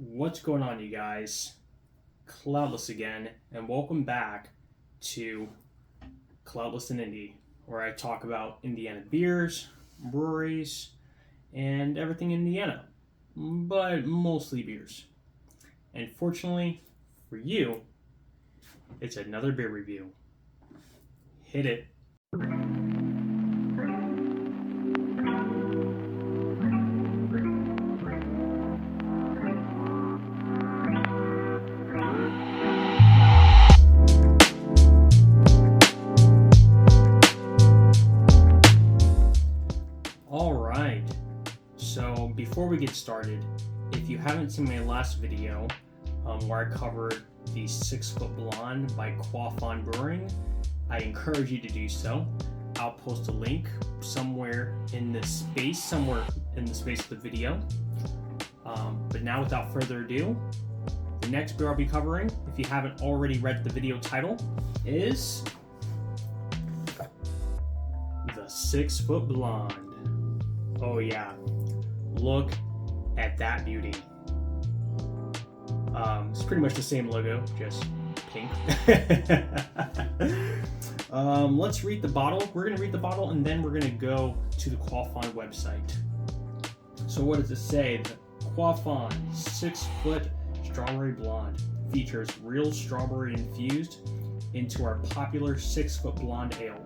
What's going on, you guys? Klaudless again, and welcome back to Klaudless in Indy, where I talk about Indiana beers, breweries, and everything in Indiana, but mostly beers. And fortunately for you, it's another beer review. Hit it. Alright, so before we get started, if you haven't seen my last video where I covered the 6 Foot Blonde by Quaff On Brewing, I encourage you to do so. I'll post a link somewhere in the space of the video. But now, without further ado, the next beer I'll be covering, if you haven't already read the video title, is the 6 Foot Blonde. Oh yeah, look at that beauty. It's pretty much the same logo, just pink. Let's read the bottle. We're gonna read the bottle and then we're gonna go to the Quaff On website. So what does it say? The Quaff On 6 Foot Strawberry Blonde features real strawberry infused into our popular 6 Foot Blonde ale.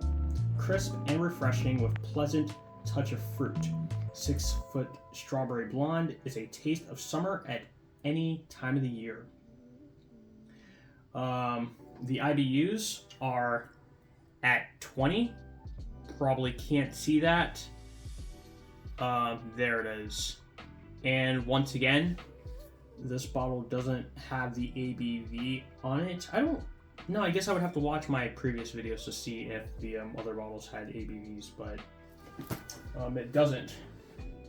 Crisp and refreshing with pleasant touch of fruit. 6 Foot Strawberry Blonde is a taste of summer at any time of the year. The IBUs are at 20. Probably can't see that. There it is. And once again, this bottle doesn't have the ABV on it. I guess I would have to watch my previous videos to see if the other bottles had ABVs, but it doesn't.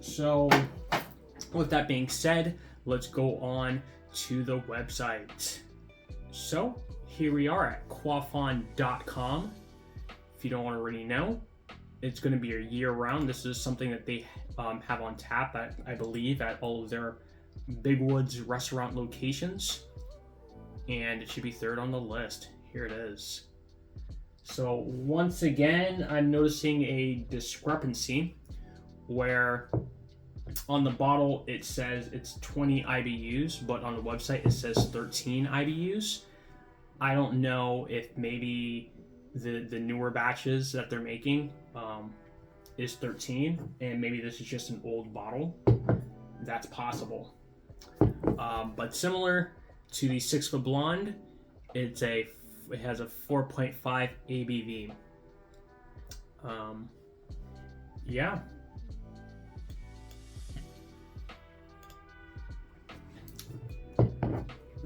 So with that being said, let's go on to the website. So here we are at quaffon.com. If you don't already know, it's going to be a year round. This is something that they have on tap, I believe, at all of their Big Woods restaurant locations. And it should be third on the list. Here it is. So once again, I'm noticing a discrepancy where on the bottle it says it's 20 IBUs, but on the website it says 13 IBUs. I don't know if maybe the newer batches that they're making is 13, and maybe this is just an old bottle. That's possible. But similar to the 6 Foot Blonde, it has a 4.5 ABV. Yeah.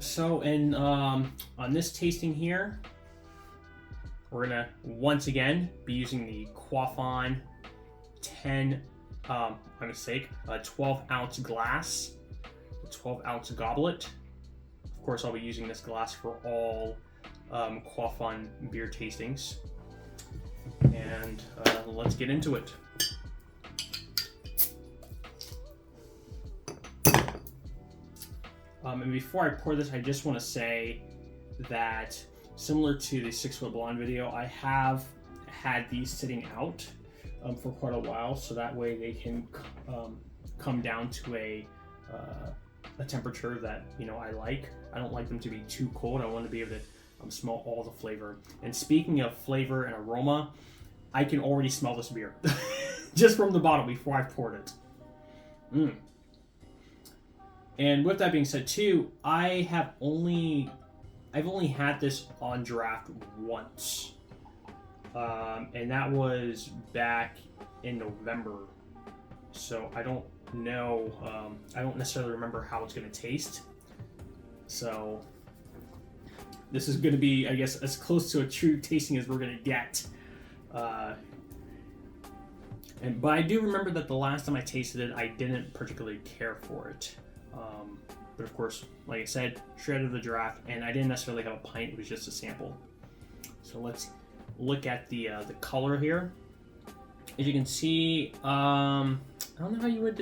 So, on this tasting here, we're gonna once again be using the Quaff On 12-ounce glass, a 12-ounce goblet. Of course, I'll be using this glass for all Quaff On beer tastings. And let's get into it. And before I pour this, I just want to say that similar to the 6 Foot Blonde video, I have had these sitting out for quite a while, so that way they can come down to a temperature that I like. I don't like them to be too cold. I want to be able to smell all the flavor. And speaking of flavor and aroma, I can already smell this beer just from the bottle before I poured it. And with that being said, too, I've only had this on draft once, and that was back in November. So I don't know. I don't necessarily remember how it's going to taste. So this is going to be, I guess, as close to a true tasting as we're going to get. But I do remember that the last time I tasted it, I didn't particularly care for it. But of course, like I said, straight out of the draft, and I didn't necessarily have a pint, it was just a sample. So let's look at the color here. As you can see, I don't know how you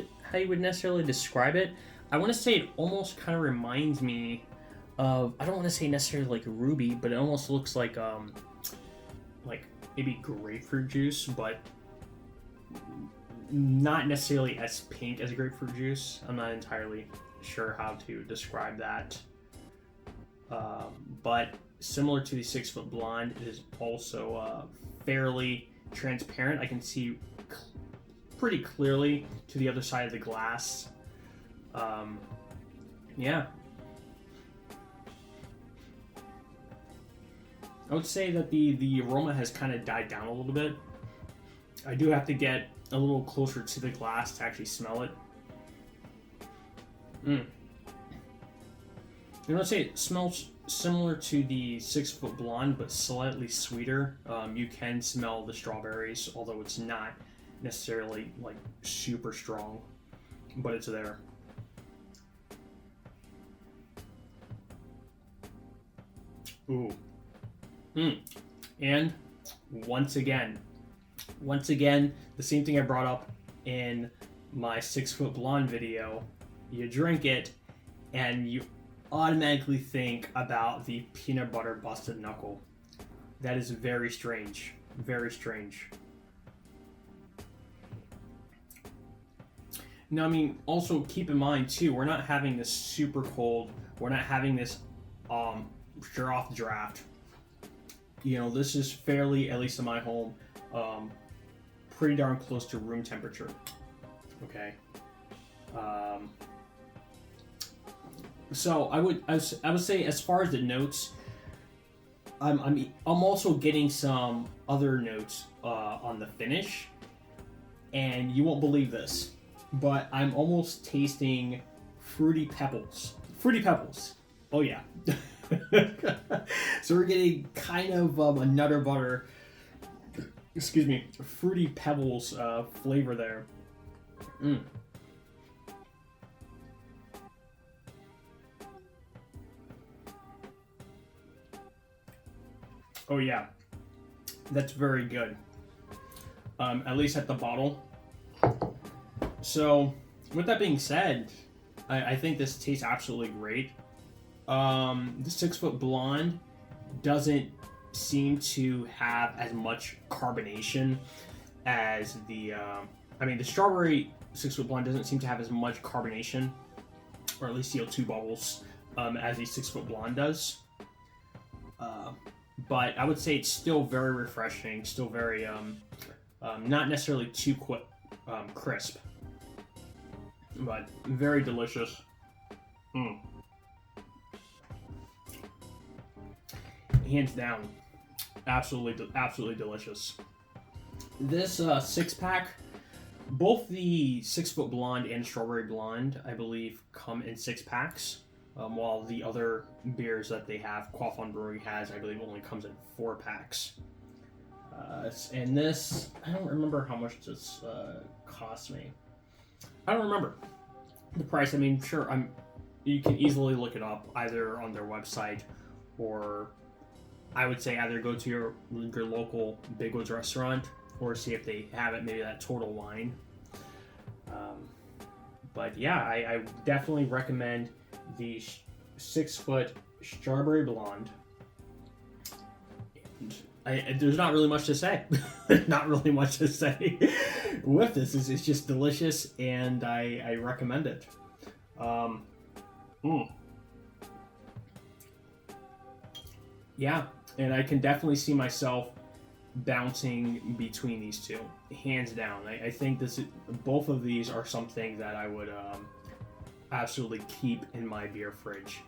would necessarily describe it. I want to say it almost kind of reminds me of, I don't want to say necessarily like ruby, but it almost looks like maybe grapefruit juice, but not necessarily as pink as grapefruit juice. I'm not entirely sure how to describe that. But similar to the 6 Foot Blonde, it is also fairly transparent. I can see pretty clearly to the other side of the glass. Yeah. I would say that the aroma has kind of died down a little bit. I do have to get a little closer to the glass to actually smell it. I would say it smells similar to the 6 Foot Blonde, but slightly sweeter. You can smell the strawberries, although it's not necessarily like super strong, but it's there. Ooh. And once again, the same thing I brought up in my 6 Foot Blonde video. You drink it, and you automatically think about the peanut butter busted knuckle. That is very strange. Very strange. Now, I mean, also keep in mind too, we're not having this super cold. We're not having this sure off draft. You know, this is fairly, at least in my home, pretty darn close to room temperature. Okay. So I would say, as far as the notes, I'm also getting some other notes on the finish, and you won't believe this, but I'm almost tasting fruity pebbles. Fruity pebbles. Oh yeah. So we're getting kind of a Nutter Butter, Fruity Pebbles flavor there. Oh yeah, that's very good. At least at the bottle. So, with that being said, I think this tastes absolutely great. The 6 Foot Blonde doesn't seem to have as much carbonation as the the strawberry 6 Foot Blonde doesn't seem to have as much carbonation, or at least CO2 bubbles, as the 6 Foot Blonde does. But I would say it's still very refreshing, still very not necessarily too crisp, but very delicious. Hands down, absolutely delicious. This 6-pack, both the 6 Foot Blonde and Strawberry Blonde, I believe, come in 6-packs, while the other beers that they have, Quaff On Brewing has, I believe, only comes in 4-packs. And this, I don't remember how much this cost me. I don't remember the price. I mean, sure, you can easily look it up either on their website, or I would say either go to your local Big Woods restaurant, or see if they have it, maybe that Total Wine. But yeah, I definitely recommend the 6 Foot Strawberry Blonde. And there's not really much to say. Not really much to say with this. It's just delicious, and I recommend it. Yeah, and I can definitely see myself bouncing between these two, hands down. I think both of these are something that I would absolutely keep in my beer fridge,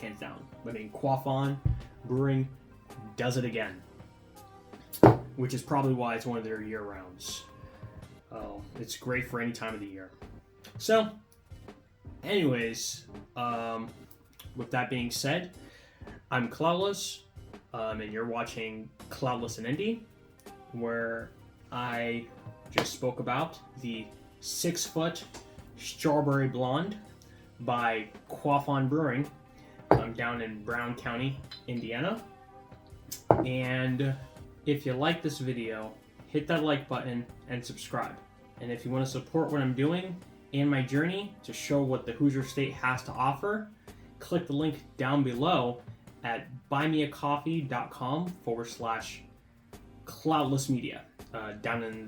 hands down. I mean, Quaff On Brewing does it again, which is probably why it's one of their year rounds. It's great for any time of the year. So, anyways, with that being said, I'm Klaudless, and you're watching Klaudless and Indy, where I just spoke about the 6 Foot Strawberry Blonde by Quaff On Brewing. I'm down in Brown County, Indiana. And if you like this video, hit that like button and subscribe. And if you want to support what I'm doing, and my journey to show what the Hoosier State has to offer, click the link down below at buymeacoffee.com/Klaudless Media, down in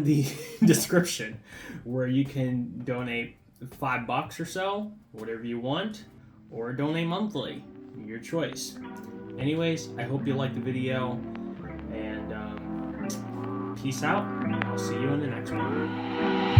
the description, where you can donate $5 or so, whatever you want, or donate monthly, your choice. Anyways, I hope you liked the video, and peace out. I'll see you in the next one.